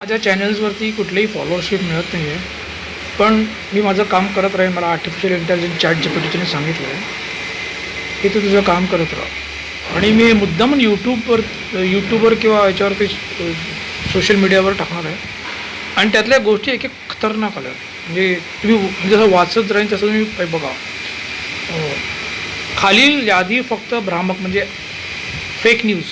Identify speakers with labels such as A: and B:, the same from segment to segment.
A: माझ्या चॅनल्सवरती कुठलीही फॉलोअरशिप मिळत नाही आहे, पण मी माझं काम करत राहीन. मला आर्टिफिशियल इंटेलिजन्स ChatGPTने सांगितलं आहे की तू तुझं काम करत राहा. आणि मी मुद्दामून यूट्यूबवर किंवा याच्यावरती सोशल मीडियावर टाकणार आहे. आणि त्यातल्या गोष्टी एक एक खतरनाक आल्या. म्हणजे तुम्ही जसं वाचत राहीन तसं तुम्ही बघा. खालील यादी फक्त भ्रामक म्हणजे फेक न्यूज,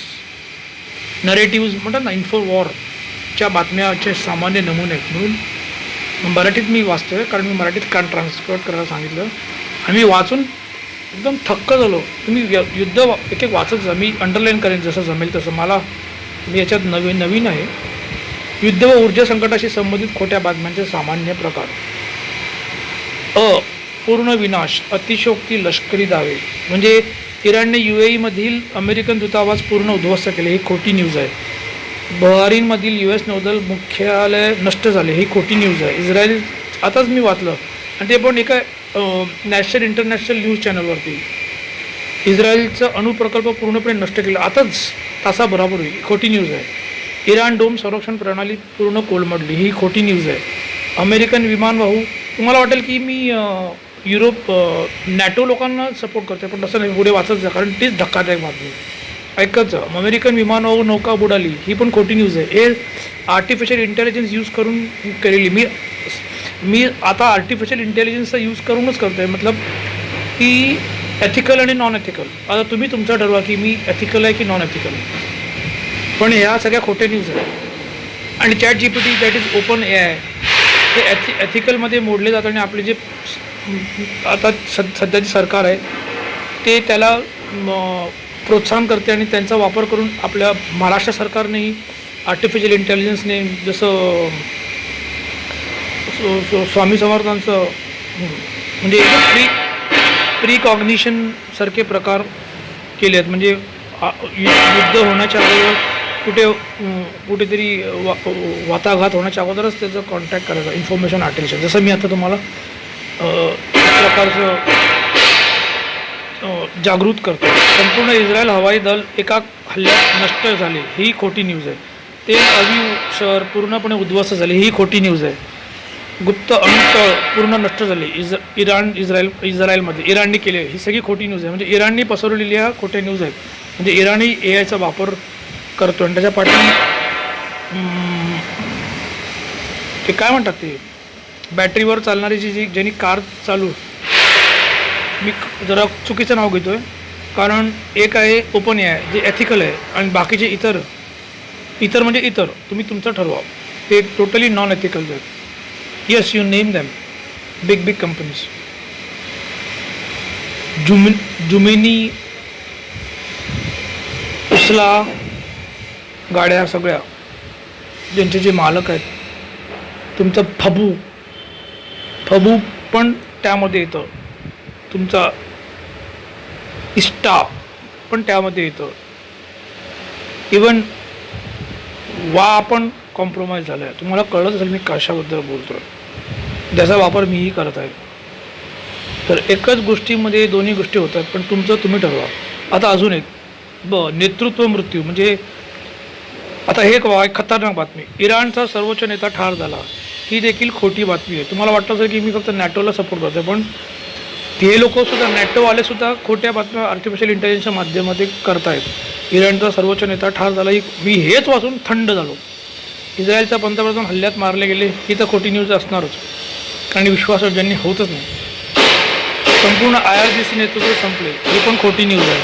A: नरेटिव्ज म्हणतात ना, इन्फोवॉरच्या बातम्याचे सामान्य नमुने आहेत. म्हणून मराठीत मी वाचतो आहे, कारण मी मराठीत ट्रान्सलेट करायला सांगितलं. आणि मी वाचून एकदम थक्क झालो. तुम्ही युद्ध एक एक वाचत जा. मी अंडरलाईन करेन जसं जमेल तसं. मी याच्यात नवीन आहे. युद्ध व ऊर्जा संकटाशी संबंधित खोट्या बातम्यांचे सामान्य प्रकार. पूर्ण विनाश, अतिशयोक्ती, लष्करी दावे. म्हणजे इराणने UAE मधील अमेरिकन दूतावास पूर्ण उद्ध्वस्त केले, ही खोटी न्यूज आहे. बहरीनमधील US नौदल मुख्यालय नष्ट झाले, ही खोटी न्यूज आहे. इस्रायल, आताच मी वाचलं, आणि ते पण एका इंटरनॅशनल न्यूज चॅनलवरती. इस्रायलचं अणुप्रकल्प पूर्णपणे नष्ट केला, आताच तासाभरापूर्वी, खोटी न्यूज आहे. इराण डोम संरक्षण प्रणाली पूर्ण कोलमडली, ही खोटी न्यूज आहे. अमेरिकन विमानवाहू, तुम्हाला वाटेल की मी नॅटो लोकांना सपोर्ट करते, पण तसं नाही. पुढे वाचत जा, कारण तीच धक्कादायक बातमी. ऐकत जा. अमेरिकन विमानवाहू नौका बुडाली, ही पण खोटी न्यूज आहे. हे आर्टिफिशियल इंटेलिजन्स यूज करून केलेली. मी आता आर्टिफिशियल इंटेलिजन्सचा यूज करूनच करतो आहे. मतलब की एथिकल आणि नॉन एथिकल. आता तुम्ही तुमचं ठरवा की मी एथिकल आहे की नॉन एथिकल. पण ह्या सगळ्या खोटे न्यूज आहे. आणि ChatGPT, that is open AI, हे एथिकलमध्ये मोडले जातं. आणि आपले जे आता सध्याची सरकार आहे ते त्याला प्रोत्साहन करते, आणि त्यांचा वापर करून आपल्या महाराष्ट्र सरकारनेही आर्टिफिशियल इंटेलिजन्सने जसं स्वामी समर्थांचं म्हणजे प्रिकॉग्निशनसारखे प्रकार केले आहेत. म्हणजे युद्ध होण्याच्या अगोदर कुठेतरी वाताघात होण्याच्या अगोदरच त्याचं कॉन्टॅक्ट करायचं, इन्फॉर्मेशन आर्टिफिशियल. जसं मी आता तुम्हाला प्रकारचं जागृत करतो. संपूर्ण इस्रायल हवाई दल एका हल्ल्यात नष्ट झाले, ही खोटी न्यूज आहे. तेल अवीव शहर पूर्णपणे उद्ध्वस्त झाले, ही खोटी न्यूज आहे. गुप्त अणुतळ पूर्ण नष्ट झाले इस्रायलमध्ये, इराणने केले, ही सगळी खोटी न्यूज आहे. म्हणजे इराणने पसरवलेली ह्या खोट्या न्यूज आहेत. म्हणजे इराणी AIचा वापर करतो, आणि त्याच्या पाठी ते काय म्हणतात, ते बॅटरीवर चालणारी ज्यांनी कार चालू, मी जरा चुकीचं नाव घेतो आहे, कारण एक आहे ओपन AI जे एथिकल आहे, आणि बाकीचे इतर म्हणजे इतर तुम्ही तुमचं ठरवा, ते टोटली नॉन एथिकल आहेत. Yes, you name them, big companies. जुमिनी, उसला गाड्या सगळ्या, ज्यांचे जे मालक आहेत. तुमचं फबू पण त्यामध्ये येतं. तुमचा इस्टा पण त्यामध्ये येतं. इवन पण कॉम्प्रोमाइज झालं आहे. तुम्हाला कळत असेल मी कशाबद्दल बोलतो आहे. त्याचा वापर मीही करत आहे. तर एकच गोष्टीमध्ये दोन्ही गोष्टी होतात, पण तुमचं तुम्ही ठरवा. आता अजून एक नेतृत्व मृत्यू. म्हणजे आता हे एक खतरनाक बातमी. इराणचा सर्वोच्च नेता ठार झाला, ही देखील खोटी बातमी आहे. तुम्हाला वाटतं असेल की मी फक्त नॅटोला सपोर्ट करतो, पण ते लोकंसुद्धा, नॅटोवालेसुद्धा खोट्या बातम्या आर्टिफिशियल इंटेलिजन्सच्या माध्यमातून करतायत. इराणचा सर्वोच्च नेता ठार झाला, मी हेच वाचून थंड झालो. इस्रायलचा पंतप्रधान हल्ल्यात मारले गेले, ही तर खोटी न्यूज असणारच, कारण विश्वासावर ज्यांनी होतच नाही. संपूर्ण IRGC नेतृत्व संपले, ही पण खोटी न्यूज आहे.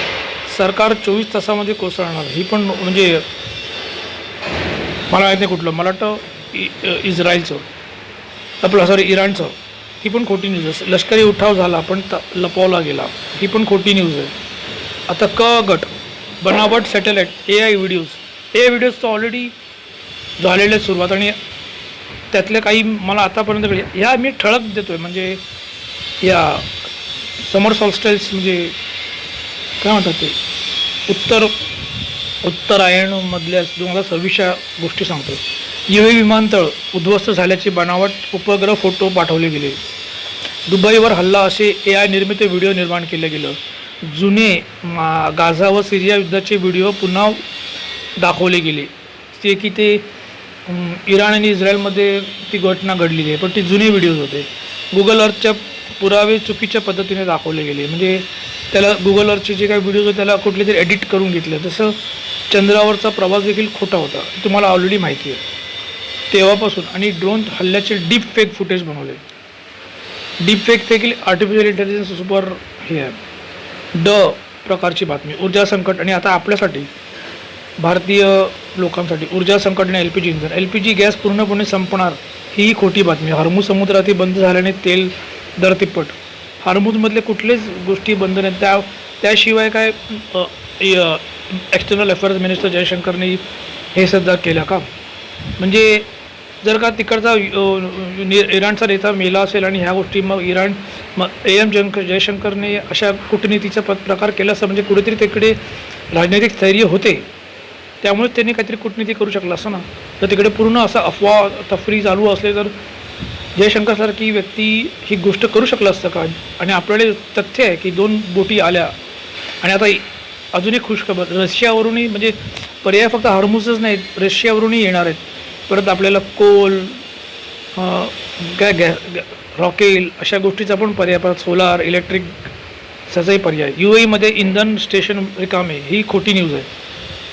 A: सरकार 24 तासामध्ये कोसळणार, ही पण म्हणजे मला माहीत नाही कुठलं, मला वाटतं इस्रायलचं आपलं इराणचं, ही पण खोटी न्यूज आहे. लष्करी उठाव झाला पण लपवला गेला, ही पण खोटी न्यूज आहे. आता गट बनावट सॅटेलाईट AI व्हिडिओज तर ऑलरेडी झालेले सुरुवात, आणि त्यातल्या काही मला आतापर्यंत ह्या मी ठळक देतो आहे. म्हणजे या समर सॉल्स्टाईल्स, म्हणजे काय म्हणतात ते, उत्तरायणमधल्या 2026 गोष्टी सांगतो. UAE विमानतळ उद्ध्वस्त झाल्याचे बनावट उपग्रह फोटो पाठवले गेले. दुबईवर हल्ला असे AI निर्मित व्हिडिओ निर्माण केलं गेलं. जुने गाझा व सिरिया युद्धाचे व्हिडिओ पुन्हा दाखवले गेले. ते की ते इराण आणि इस्रायलमध्ये ती घटना घडलेली आहे, पण ती जुने व्हिडिओज होते. गुगल अर्थच्या पुरावे चुकीच्या पद्धतीने दाखवले गेले. म्हणजे त्याला गुगल अर्थचे जे काही व्हिडिओज होते त्याला कुठले तरी एडिट करून घेतले. तसं चंद्रावरचा प्रवास देखील खोटा होता, हे तुम्हाला ऑलरेडी माहिती आहे. तेव्हापासून आणि ड्रोन हल्ल्याचे डीप फेक फुटेज बनवले. डीप फेक देखील आर्टिफिशियल इंटेलिजन्स सुपर हे आहे प्रकारची बातमी. ऊर्जा संकट आणि आता आपल्यासाठी भारतीय लोकांसाठी ऊर्जा संकट आणि LPG इंधन. LPG गॅस पूर्णपणे संपणार ही खोटी बातमी. हर्मुज समुद्रातील बंद झाल्याने तेल दर तिप्पट. हर्मुजमधले कुठलेच गोष्टी बंद नाहीत. त्याशिवाय काय एक्सटर्नल अफेअर्स मिनिस्टर जयशंकरने हे सुद्धा केलं का? म्हणजे जर का तिकडचा इराणचा नेता मेला असेल आणि ह्या गोष्टी मग जयशंकरने अशा कूटनीतीचा प्रकार केला असं, म्हणजे कुठेतरी तिकडे राजनैतिक स्थैर्य होते, त्यामुळे त्यांनी काहीतरी कूटनीती करू शकला असं ना. तर तिकडे पूर्ण असा अफवा तफरी चालू असले तर जयशंकरसारखी व्यक्ती ही गोष्ट करू शकला असतं का? आणि आपल्याकडे तथ्य आहे की 2 बोटी आल्या. आणि आता अजून एक खुशखबर, रशियावरूनही, म्हणजे पर्याय फक्त हर्मुजच नाहीत, रशियावरूनही येणार आहेत. परत आपल्याला कोल रॉकेल अशा गोष्टीचा पण पर्याय, परत सोलार इलेक्ट्रिक त्याचाही पर्याय. UAEमध्ये इंधन स्टेशन रिकामे ही खोटी न्यूज आहे.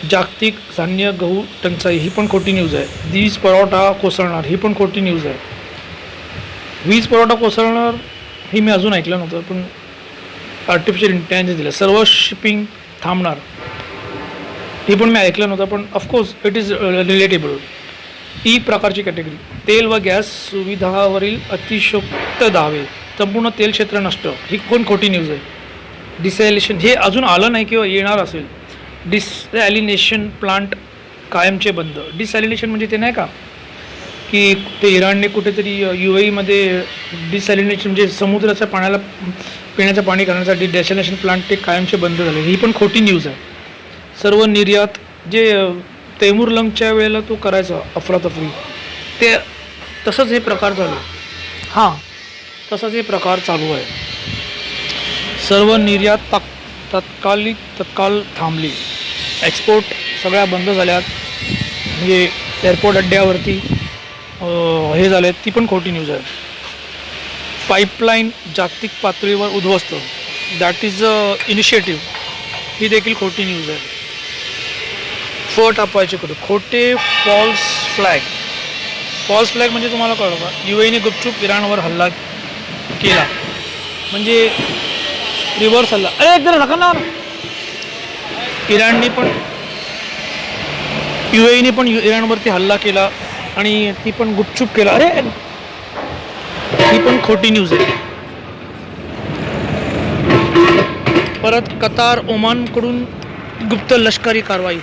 A: जागतिक धान्य गहू टंचाई ही पण खोटी न्यूज आहे. वीज पुरवठा कोसळणार ही पण खोटी न्यूज आहे. वीज पुरवठा कोसळणार ही मी अजून ऐकलं नव्हतं, पण आर्टिफिशियल इंटेलिजन्स दिलं. सर्व शिपिंग थांबणार ही पण मी ऐकलं नव्हतं, पण ऑफकोर्स इट इज रिलेटेबल. प्रकारची कॅटेगरी. तेल व गॅस सुविधावरील अतिशयोक्त दावे. संपूर्ण तेल क्षेत्र नष्ट ही पण खोटी न्यूज आहे. डिसॅलिनेशन हे अजून आलं नाही किंवा येणार असेल. डिसॅलिनेशन प्लांट कायमचे बंद. डिसॅलिनेशन म्हणजे ते नाही का की ते इराणने कुठेतरी UAEमध्ये डिसॅलिनेशन म्हणजे समुद्राच्या पाण्याला पिण्याचं पाणी करण्यासाठी डिसॅलिनेशन प्लांट ते कायमचे बंद झाले, ही पण खोटी न्यूज आहे. सर्व निर्यात जे तैमूरलंगच्या वेळेला तो करायचा अफरातफरी, ते तसंच हे प्रकार चालू. हां, तसंच हे प्रकार चालू आहे. सर्व निर्यात तत्काल थांबली. एक्सपोर्ट सगळ्या बंद झाल्यात. म्हणजे एअरपोर्ट अड्ड्यावरती हे झाले, ती पण खोटी न्यूज आहे. पाईपलाईन जागतिक पातळीवर उद्ध्वस्त, दॅट इज इनिशिएटिव्ह, ही देखील खोटी न्यूज आहे. फट आपवायचे कुठे खोटे फॉल्स फ्लॅग. फॉल्स फ्लॅग म्हणजे तुम्हाला कळलं का? UAEने गुपचूप इराणवर हल्ला केला, म्हणजे रिव्हर्स हल्ला. अरे एकदा ढकलणार. UAEने पण इराणवरती हल्ला केला आणि ती पण गुपचूप केला. अरे ही पण खोटी न्यूज आहे. परत कतार ओमानकडून गुप्त लष्करी कारवाई.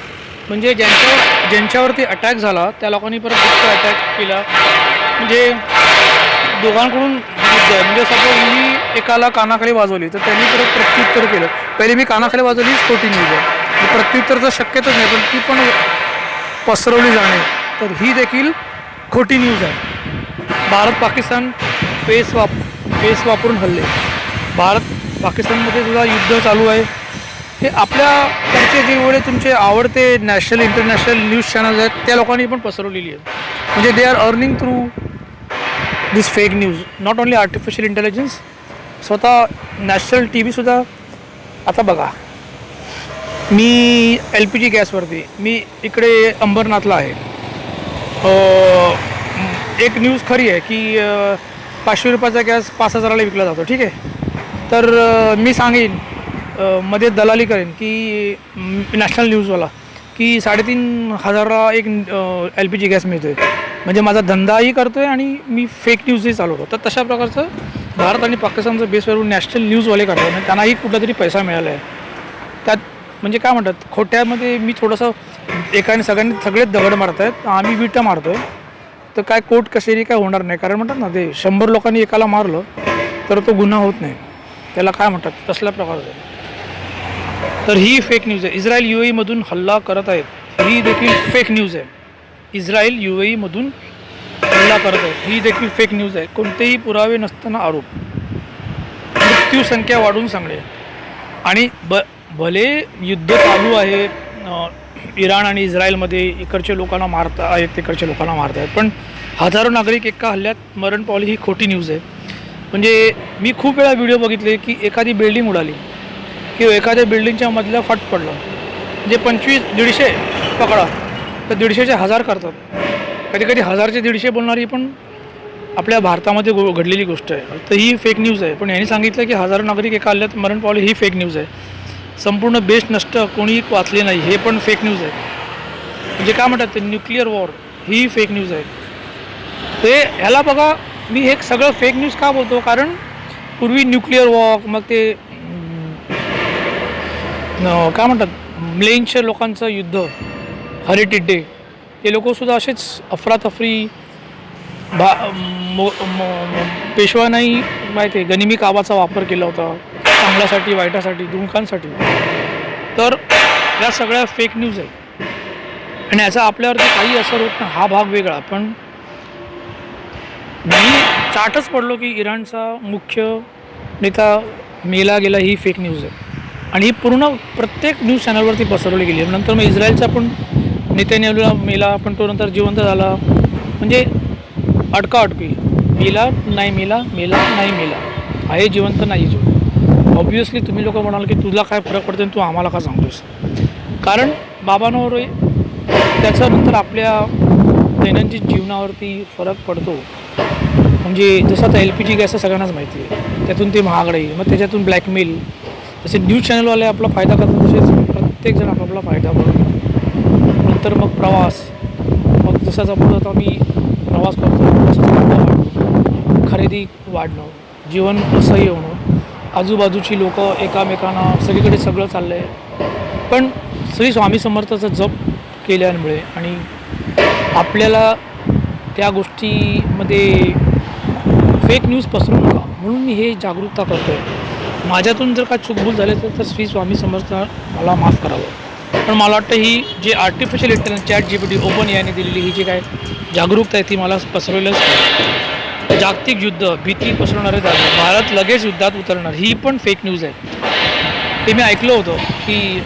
A: म्हणजे ज्यांच्यावरती अटॅक झाला त्या लोकांनी परत गुप्त अटॅक केला. म्हणजे दोघांकडून युद्ध आहे. म्हणजे सपोज मी एकाला कानाखाली वाजवली तर त्यांनी परत प्रत्युत्तर केलं. पहिले मी कानाखाली वाजवलीच खोटी न्यूज आहे. प्रत्युत्तर तर शक्यतच नाही, पण ती पण पसरवली जाणे, तर ही देखील खोटी न्यूज आहे. भारत पाकिस्तान पेस वापरून हल्ले. भारत पाकिस्तानमध्ये सुद्धा युद्ध चालू आहे. हे आपल्याकडचे जेवढे तुमचे आवडते नॅशनल इंटरनॅशनल न्यूज चॅनल्स आहेत त्या लोकांनी पण पसरवलेली आहे. म्हणजे they are earning through this fake news. Not only artificial intelligence, स्वतः नॅशनल TVसुद्धा. आता बघा, मी LPG गॅसवरती, मी इकडे अंबरनाथला आहे. एक न्यूज खरी आहे की 500 रुपयाचा गॅस 5000ला विकला जातो, ठीक आहे. तर मी सांगेन, मध्ये दलाली करेन की नॅशनल न्यूजवाला की 3500ला एक LPG गॅस मिळतो आहे. म्हणजे माझा धंदाही करतो आहे आणि मी फेक न्यूजही चालवतो. तर तशा प्रकारचं भारत आणि पाकिस्तानचं बेसवरून नॅशनल न्यूजवाले करतात. म्हणजे त्यांनाही कुठला तरी पैसा मिळाला आहे त्यात. म्हणजे काय म्हणतात, खोट्यामध्ये मी थोडंसं सगळ्यांनी सगळेच दगड मारत आहेत, आम्ही विटा मारतो आहे. तर काय कोर्ट कचेरी काय होणार नाही. कारण म्हणतात ना, ते 100 लोकांनी एकाला मारलं तर तो गुन्हा होत नाही, त्याला काय म्हणतात, तसल्या प्रकारचं. तर ही फेक न्यूज आहे. इस्रायल UAEमधून हल्ला करत आहेत, ही देखील फेक न्यूज आहे. इस्रायल UAEमधून हल्ला करत आहेत, ही देखील फेक न्यूज आहे. कोणतेही पुरावे नसताना आरोप. मृत्यूसंख्या वाढून सांगणे. आणि भले युद्ध चालू आहे, इराण आणि इस्रायलमध्ये इकडच्या लोकांना मारता आहेत, तिकडच्या लोकांना मारत आहेत, पण हजारो नागरिक एका हल्ल्यात मरण पावले ही खोटी न्यूज आहे. म्हणजे मी खूप वेळा व्हिडिओ बघितले की एखादी बिल्डिंग उडाली किंवा एखाद्या बिल्डिंगच्या मधलं फट पडलं, म्हणजे 2500-150 पकडा तर 150चे 1000 करतात. कधी कधी 1000चे 150 बोलणारी पण आपल्या भारतामध्ये घडलेली गोष्ट आहे. तर ही फेक न्यूज आहे. पण यांनी सांगितलं की हजारो नागरिक एका हल्ल्यात मरण पावले, ही फेक न्यूज आहे. संपूर्ण बेस नष्ट, कोणी वाचले नाही, हे पण फेक न्यूज आहे. म्हणजे काय म्हणतात ते न्यूक्लिअर वॉर, ही फेक न्यूज आहे. ते ह्याला बघा, मी हे सगळं फेक न्यूज का बोलतो, कारण पूर्वी न्यूक्लिअर वॉर, मग ते काय म्हणतात मिलेनियमच्या लोकांचं युद्ध, हेरिटेज डे, ते लोकंसुद्धा असेच अफरातफरी पेशवानाही माहिती आहे गनिमी कावाचा वापर केला होता, चांगल्यासाठी वाईटासाठी दोघांसाठी. तर या सगळ्या फेक न्यूज आहेत आणि याचा आपल्यावरती काही असर होत नाही. हा भाग वेगळा. पण मी चाटच पडलो की इराणचा मुख्य नेता मेला गेला, ही फेक न्यूज आहे आणि ही पूर्ण प्रत्येक न्यूज चॅनलवरती पसरवली गेली. नंतर मग इस्रायलचा पण नेत्यानेहूला मेला, पण तो नंतर जिवंत झाला. म्हणजे अडकाअडकी, मेला नाही मेला, मेला नाही मेला, आहे जिवंत नाही जिवंत. ऑब्व्हियसली तुम्ही लोक म्हणाल की तुला काय फरक पडते आणि तू आम्हाला का सांगतोस, कारण बाबांवर त्याच्यानंतर आपल्या दैनंदिन जीवनावरती फरक पडतो. म्हणजे जसं आता LPG गॅस सगळ्यांनाच माहिती आहे, त्यातून ते महागडे, मग त्याच्यातून ब्लॅकमेल, जसे न्यूज चॅनलवाले आपला फायदा करतात तसेच प्रत्येकजण आपापला फायदा करून घेतो. नंतर मग प्रवास, मग जसं आपण आता मी प्रवास करतो तसंच वाढणं, खरेदी वाढणं, जीवन असह्य होणं, आजूबाजूची लोक एकामेकांना, सगळीकडे सगळं चाललं आहे. पण श्री स्वामी समर्थाचा जप केल्यामुळे आणि आपल्याला त्या गोष्टीमध्ये फेक न्यूज पसरू नका म्हणून मी हे जागरूकता करतो आहे. माझ्यातून जर काय चूकभूल झाले तर श्री स्वामी समर्थ मला माफ करावं. पण मला वाटतं ही जी आर्टिफिशियल इंटेलिजन्स ChatGPT ओपन याने दिलेली ही जी काय जागरूकता आहे ती मला पसरवलंच नाही. जागतिक युद्ध, भीती पसरवणारे दावे, भारत लगेच युद्धात उतरणार, ही पण फेक न्यूज आहे. हे मी ऐकलं होतं की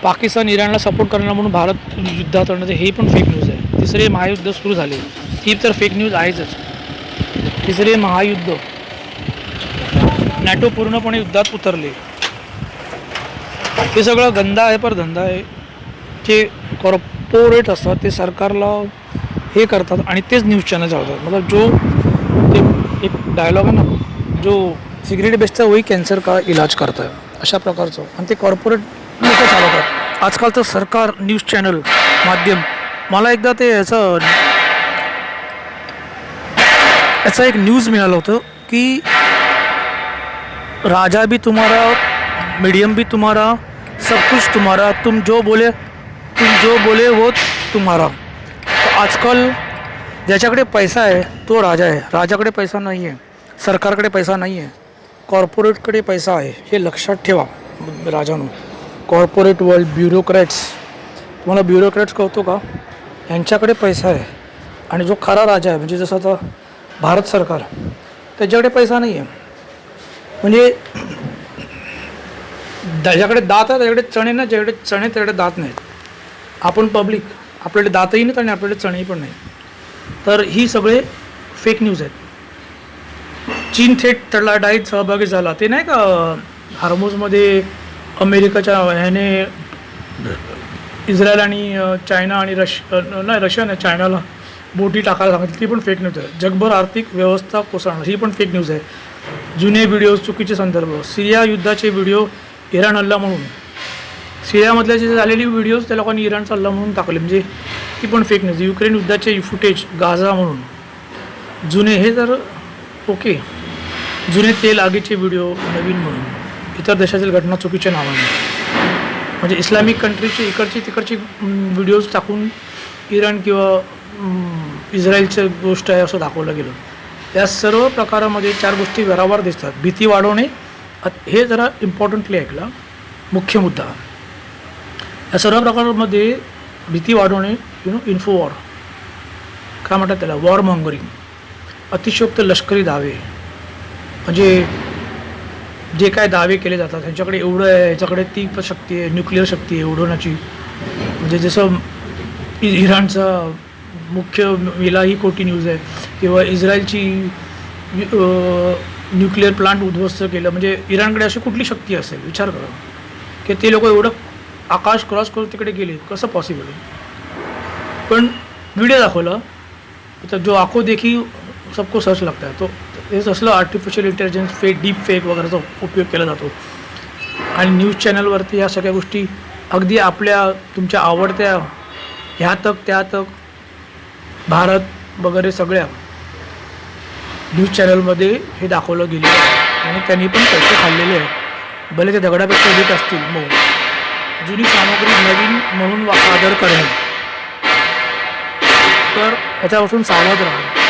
A: पाकिस्तान इराणला सपोर्ट करणार म्हणून भारत युद्धात उतरण्याचं, हे पण फेक न्यूज आहे. तिसरे महायुद्ध सुरू झाले, ही तर फेक न्यूज आहेच. तिसरे महायुद्ध, NATO पूर्णपणे युद्धात उतरले, हे सगळं गंदा आहे. पर धंदा आहे. जे कॉर्पोरेट असतात ते सरकारला हे करतात आणि तेच न्यूज चॅनल चालवतात. मतलब जो ते एक डायलॉग आहे ना, जो सिगरेट बेचता वही कॅन्सर का इलाज करता है, अशा प्रकारचं. आणि ते कॉर्पोरेट लोक चालवतात. आजकाल तर सरकार, न्यूज चॅनल, माध्यम. मला एकदा ते याचा एक न्यूज मिळालं होतं की राजा भी तुम्हारा, मीडियम भी तुम्हारा, सब कुछ तुम्हारा, तुम जो बोले वो तुम्हारा. तो आजकाल ज्याच्याकडे पैसा आहे तो राजा आहे, राजाकडे पैसा नाही आहे, सरकारकडे पैसा नाही आहे, कॉर्पोरेटकडे पैसा आहे. हे लक्षात ठेवा राजानो. कॉर्पोरेट वर्ल्ड, ब्युरोक्रॅट्स, तुम्हाला ब्युरोक्रॅट्स कळतो का, यांच्याकडे पैसा आहे. आणि जो खरा राजा आहे म्हणजे जसं आता भारत सरकार, त्याच्याकडे पैसा नाही आहे. म्हणजे ज्याच्याकडे दात आहे त्याच्याकडे चणे ना, ज्याच्याकडे चणे त्याच्याकडे दात नाहीत. आपण पब्लिक, आपल्याकडे दातही नाहीत आणि आपल्याकडे चणेही पण नाही. तर ही सगळे फेक न्यूज आहेत. चीन थेट लढाईत सहभागी झाला, ते नाही का हार्मोजमध्ये अमेरिकाच्या ह्याने इस्रायल आणि चायना आणि रशियाने चायनाला बोटी टाकायला सांगितली, ती पण फेक न्यूज आहे. जगभर आर्थिक व्यवस्था कोसळणार, ही पण फेक न्यूज आहे. जुने व्हिडिओ, चुकीचे संदर्भ, सिरिया युद्धाचे व्हिडिओ इराण हल्ला म्हणून, सिरियामधल्या जे झालेली व्हिडिओज त्या लोकांनी इराणचा हल्ला म्हणून टाकले, म्हणजे ती पण फेक न्यूज. युक्रेन युद्धाचे फुटेज गाझा म्हणून जुने, हे तर ओके. जुने तेल आगीचे व्हिडिओ नवीन म्हणून, इतर देशातील घटना चुकीच्या नावाने, म्हणजे इस्लामिक कंट्रीची इकडची तिकडची व्हिडिओज टाकून इराण किंवा इस्रायलचं गोष्ट आहे असं दाखवलं गेलं. या सर्व प्रकारामध्ये 4 गोष्टी वारंवार दिसतात. भीती वाढवणे, हे जरा इम्पॉर्टंटली ऐकला, मुख्य मुद्दा. या सर्व प्रकारामध्ये भीती वाढवणे, इन्फो वॉर, काय म्हणतात त्याला, वॉर मॉंगरिंग, अतिशयोक्त लष्करी दावे, म्हणजे जे काय दावे केले जातात, ह्यांच्याकडे एवढं आहे, ह्याच्याकडे ती शक्ती आहे, न्यूक्लिअर शक्ती आहे उडवण्याची, म्हणजे जसं इराणचा मुख्य विला ही खोटी न्यूज आहे, किंवा इस्रायलची न्यूक्लिअर प्लांट उद्ध्वस्त केलं. म्हणजे इराणकडे अशी कुठली शक्ती असेल विचार करा, की ते लोक एवढं आकाश क्रॉस करून तिकडे गेले, कसं पॉसिबल आहे. पण व्हिडिओ दाखवला तर जो आखो देखी सबको सर्च लागता है, तो हे असलं आर्टिफिशियल इंटेलिजन्स डीप फेक वगैरेचा उपयोग केला जातो. आणि न्यूज चॅनलवरती ह्या सगळ्या गोष्टी अगदी आपल्या तुमच्या आवडत्या ह्या तक त्या तक भारत वगैरे सगळ्या न्यूज चॅनलमध्ये हे दाखवलं गेलेलं आहे. आणि त्यांनी पण पैसे खाल्लेले आहेत. भले ते दगडापेक्षा वीट असतील, मग जुनी सामग्री नवीन म्हणून सादर करणे, तर ह्याच्यापासून सावध राहणं.